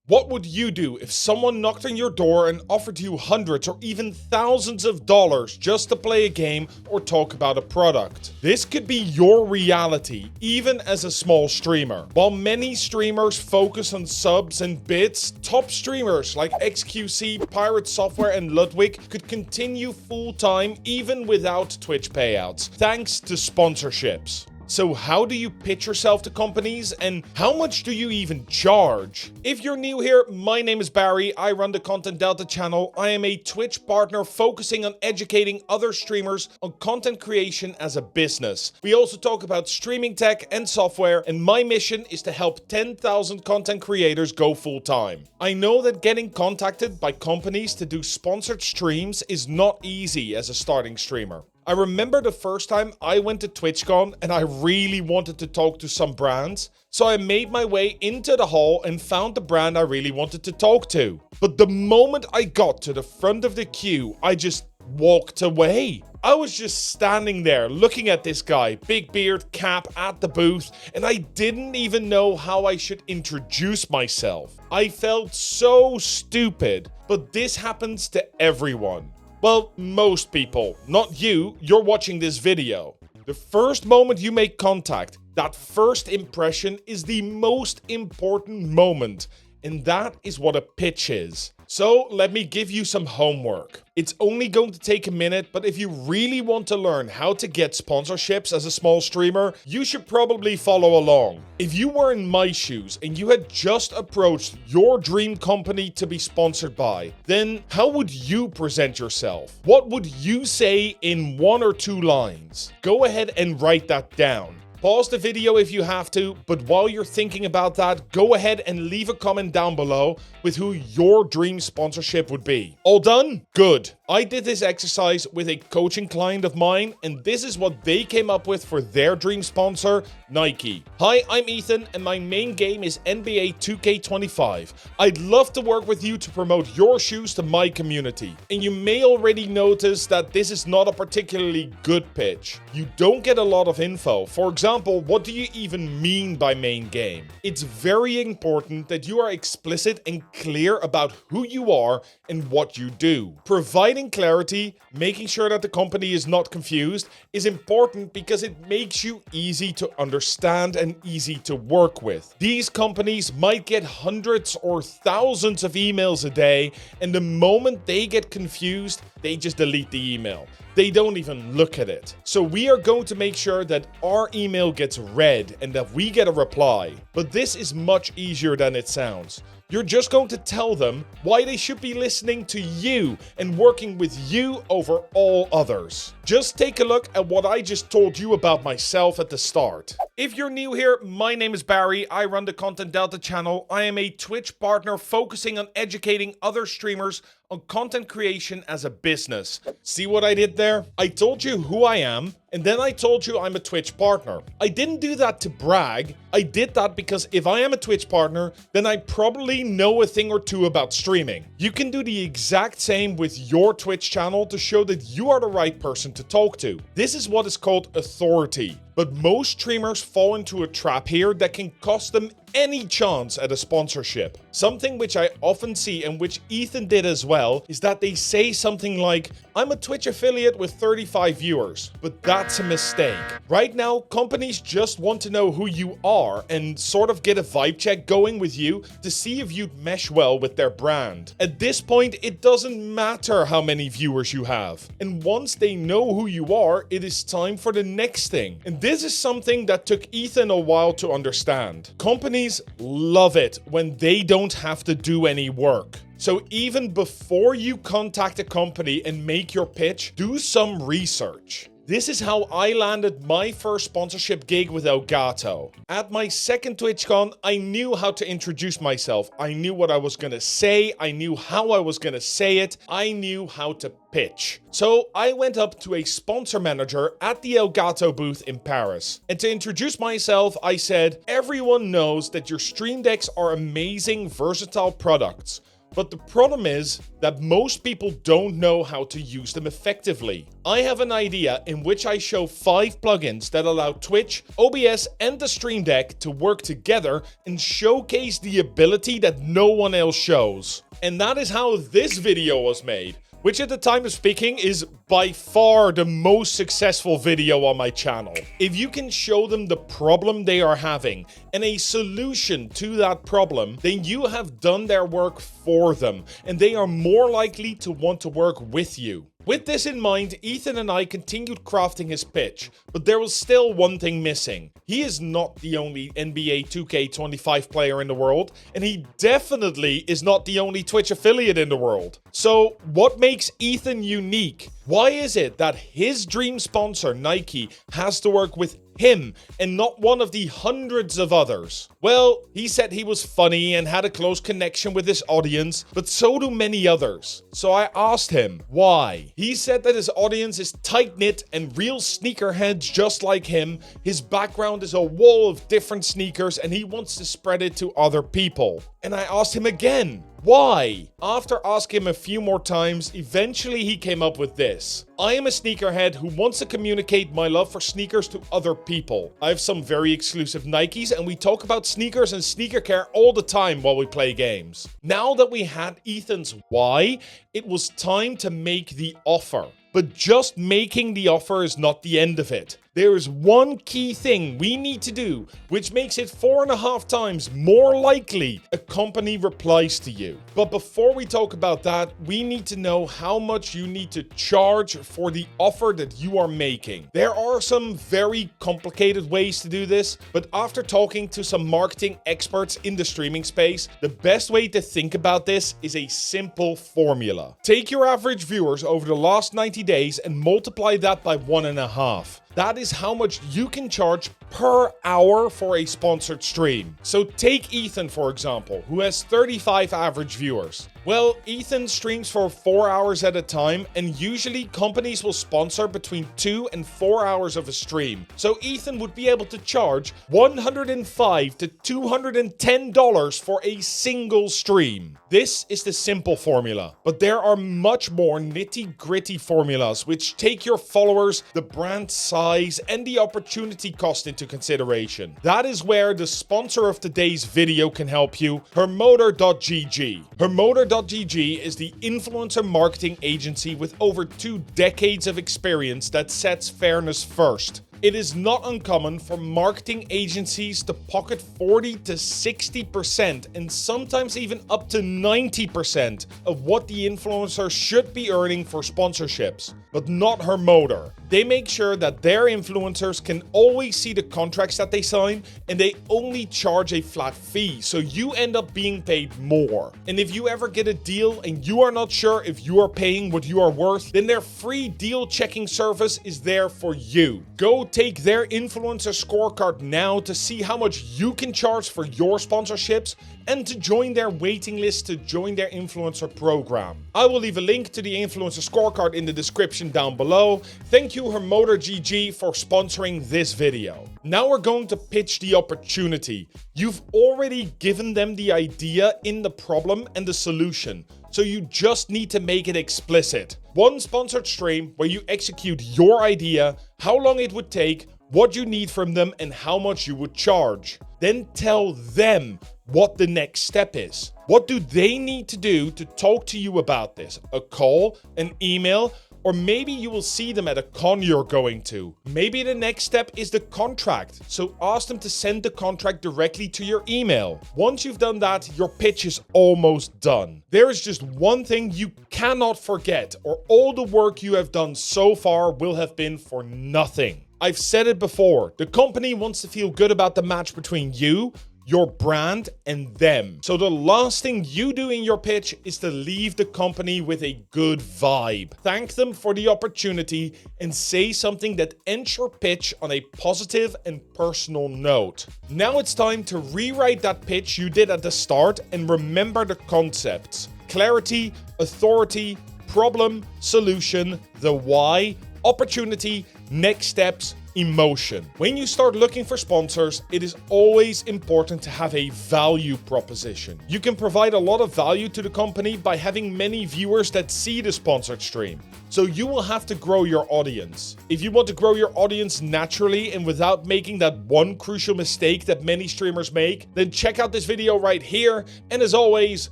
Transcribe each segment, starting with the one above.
What would you do if someone knocked on your door and offered you hundreds or even thousands of dollars just to play a game or talk about a product? This could be your reality, even as a small streamer. While many streamers focus on subs and bits, top streamers like XQC, Pirate Software, and Ludwig could continue full-time even without Twitch payouts, thanks to sponsorships. So how do you pitch yourself to companies, and how much do you even charge? If you're new here, my name is Barry. I run the Content Delta channel. I am a Twitch partner focusing on educating other streamers on content creation as a business. We also talk about streaming tech and software, and my mission is to help 10,000 content creators go full time. I know that getting contacted by companies to do sponsored streams is not easy as a starting streamer. I remember the first time I went to TwitchCon and I really wanted to talk to some brands, so I made my way into the hall and found the brand I really wanted to talk to. But the moment I got to the front of the queue, I just walked away. I was just standing there looking at this guy, big beard, cap, at the booth, and I didn't even know how I should introduce myself. I felt so stupid, but this happens to everyone. Well, most people, not you, you're watching this video. The first moment you make contact, that first impression is the most important moment, and that is what a pitch is. So let me give you some homework. It's only going to take a minute, but if you really want to learn how to get sponsorships as a small streamer, you should probably follow along. If you were in my shoes and you had just approached your dream company to be sponsored by, then how would you present yourself? What would you say in 1 or 2 lines? Go ahead and write that down. Pause the video if you have to, but while you're thinking about that, go ahead and leave a comment down below with who your dream sponsorship would be. All done? Good. I did this exercise with a coaching client of mine, and this is what they came up with for their dream sponsor, Nike. Hi, I'm Ethan, and my main game is NBA 2K25. I'd love to work with you to promote your shoes to my community. And you may already notice that this is not a particularly good pitch. You don't get a lot of info. For example, what do you even mean by main game? It's very important that you are explicit and clear about who you are and what you do. Providing clarity, making sure that the company is not confused, is important because it makes you easy to understand and easy to work with. These companies might get hundreds or thousands of emails a day, and the moment they get confused, they just delete the email. They don't even look at it. So we are going to make sure that our email gets read and that we get a reply. But this is much easier than it sounds. You're just going to tell them why they should be listening to you and working with you over all others. Just take a look at what I just told you about myself at the start. If you're new here, my name is Barry. I run the Content Delta channel. I am a Twitch partner focusing on educating other streamers on content creation as a business. See what I did there? I told you who I am, and then I told you I'm a Twitch partner. I didn't do that to brag. I did that because if I am a Twitch partner, then I probably know a thing or two about streaming. You can do the exact same with your Twitch channel to show that you are the right person to talk to. This is what is called authority. But most streamers fall into a trap here that can cost them any chance at a sponsorship. Something which I often see and which Ethan did as well is that they say something like, I'm a Twitch affiliate with 35 viewers, but that's a mistake. Right now, companies just want to know who you are and sort of get a vibe check going with you to see if you'd mesh well with their brand. At this point, it doesn't matter how many viewers you have. And once they know who you are, it is time for the next thing. And this is something that took Ethan a while to understand. Companies love it when they don't have to do any work. So even before you contact a company and make your pitch, do some research. This is how I landed my first sponsorship gig with Elgato. At my second TwitchCon, I knew how to introduce myself. I knew what I was gonna say. I knew how I was gonna say it. I knew how to pitch. So I went up to a sponsor manager at the Elgato booth in Paris. And to introduce myself, I said, everyone knows that your stream decks are amazing, versatile products. But the problem is that most people don't know how to use them effectively. I have an idea in which I show 5 plugins that allow Twitch, OBS, and the Stream Deck to work together and showcase the ability that no one else shows. And that is how this video was made, which at the time of speaking is by far the most successful video on my channel. If you can show them the problem they are having and a solution to that problem, then you have done their work for them, and they are more likely to want to work with you. With this in mind, Ethan and I continued crafting his pitch, but there was still one thing missing. He is not the only NBA 2K25 player in the world, and he definitely is not the only Twitch affiliate in the world. So, what makes Ethan unique? Why is it that his dream sponsor, Nike, has to work with him and not one of the hundreds of others? Well, he said he was funny and had a close connection with his audience, but so do many others. So I asked him why. He said that his audience is tight-knit and real sneakerheads just like him. His background is a wall of different sneakers and he wants to spread it to other people. And I asked him again, why? After asking him a few more times, eventually he came up with this. I am a sneakerhead who wants to communicate my love for sneakers to other people. I have some very exclusive Nikes and we talk about sneakers and sneaker care all the time while we play games. Now that we had Ethan's why, it was time to make the offer. But just making the offer is not the end of it. There is one key thing we need to do, which makes it 4.5 times more likely a company replies to you. But before we talk about that, we need to know how much you need to charge for the offer that you are making. There are some very complicated ways to do this, but after talking to some marketing experts in the streaming space, the best way to think about this is a simple formula. Take your average viewers over the last 90 days and multiply that by 1.5. That is how much you can charge per hour for a sponsored stream. So take Ethan, for example, who has 35 average viewers. Well, Ethan streams for 4 hours at a time, and usually companies will sponsor between 2 and 4 hours of a stream. So Ethan would be able to charge $105 to $210 for a single stream. This is the simple formula, but there are much more nitty-gritty formulas which take your followers, the brand size, and the opportunity cost into consideration. That is where the sponsor of today's video can help you, Hermoder.gg. Hermoder.gg is the influencer marketing agency with over 2 decades of experience that sets fairness first. It is not uncommon for marketing agencies to pocket 40 to 60% and sometimes even up to 90% of what the influencer should be earning for sponsorships, but not Hermoder. They make sure that their influencers can always see the contracts that they sign, and they only charge a flat fee, so you end up being paid more. And if you ever get a deal and you are not sure if you are paying what you are worth, then their free deal checking service is there for you. Go take their influencer scorecard now to see how much you can charge for your sponsorships and to join their waiting list to join their influencer program. I will leave a link to the influencer scorecard in the description down below. Thank you Hermoder.gg for sponsoring this video. Now we're going to pitch the opportunity. You've already given them the idea in the problem and the solution, so you just need to make it explicit. One sponsored stream where you execute your idea, how long it would take, what you need from them, and how much you would charge. Then tell them what the next step is. What do they need to do to talk to you about this? A call, an email, or maybe you will see them at a con you're going to. Maybe the next step is the contract, so ask them to send the contract directly to your email. Once you've done that, your pitch is almost done. There is just one thing you cannot forget, or all the work you have done so far will have been for nothing. I've said it before, the company wants to feel good about the match between you, your brand, and them. So the last thing you do in your pitch is to leave the company with a good vibe. Thank them for the opportunity and say something that ends your pitch on a positive and personal note. Now it's time to rewrite that pitch you did at the start and remember the concepts: clarity, authority, problem, solution, the why, opportunity, next steps, emotion. When you start looking for sponsors, it is always important to have a value proposition. You can provide a lot of value to the company by having many viewers that see the sponsored stream. So you will have to grow your audience. If you want to grow your audience naturally and without making that one crucial mistake that many streamers make, then check out this video right here. And as always,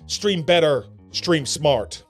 stream better, stream smart.